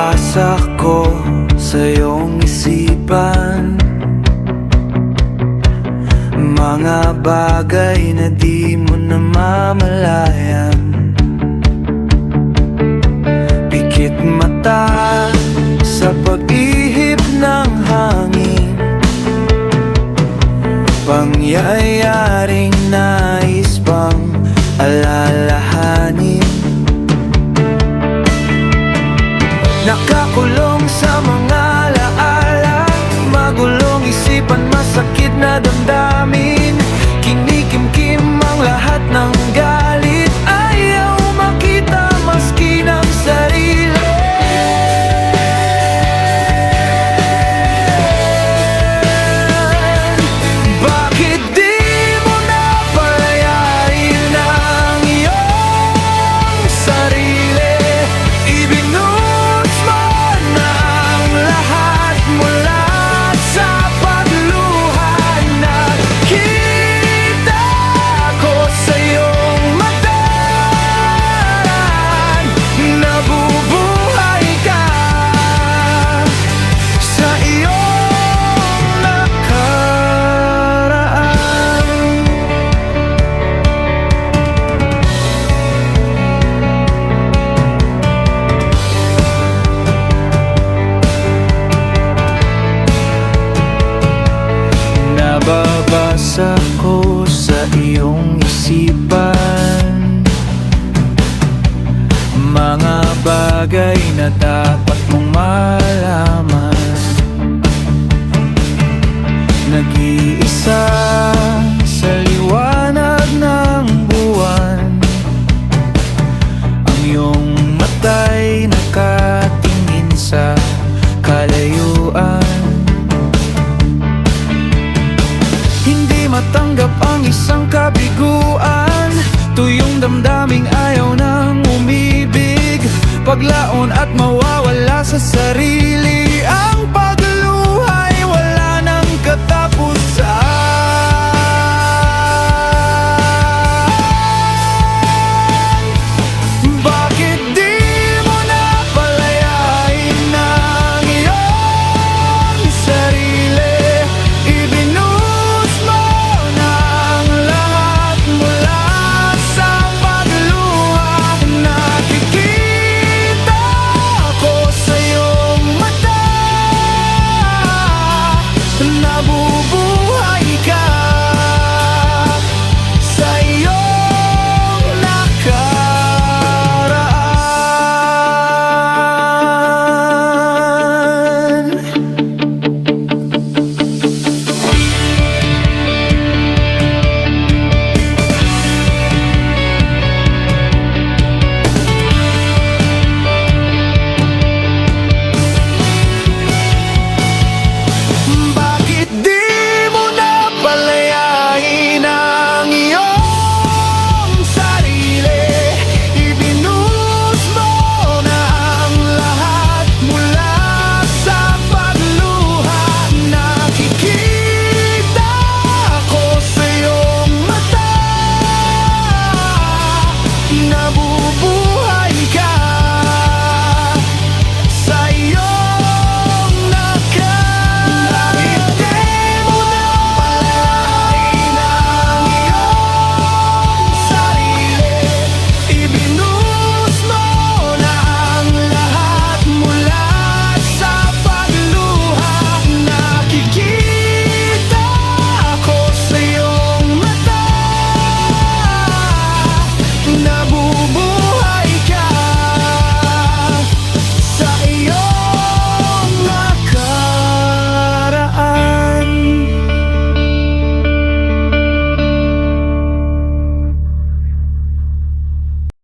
Nababasa ko sa iyong isipan, mga bagay na di mo namamalayan. Pikit mata sa pag-ihip ng hangin, pangyayaring nais pang alalahanin. Nakakulong sa mga alaala, magulong isipan, masakit na damdamin. Kinikimkim ang lahat ng galit, ayaw makita maski ng sarili. Bakit di mo napalayain ang iyong sarili? Ibinuhos mo na ang lahat mula sa pagluha. Nakita ko sa iyong mata, nabubuhay ka sa iyong nakaraan. Nababasa ko sa iyong isipan, mga bagay na dapat mong malaman. Nag-iisa sa liwanag ng buwan, ang iyong mata'y nakatingin sa kalayuan. Hindi matanggap ang isang kabiguan, tuyong damdaming ayaw nang umibig, paglaon at mawawala sa sarili.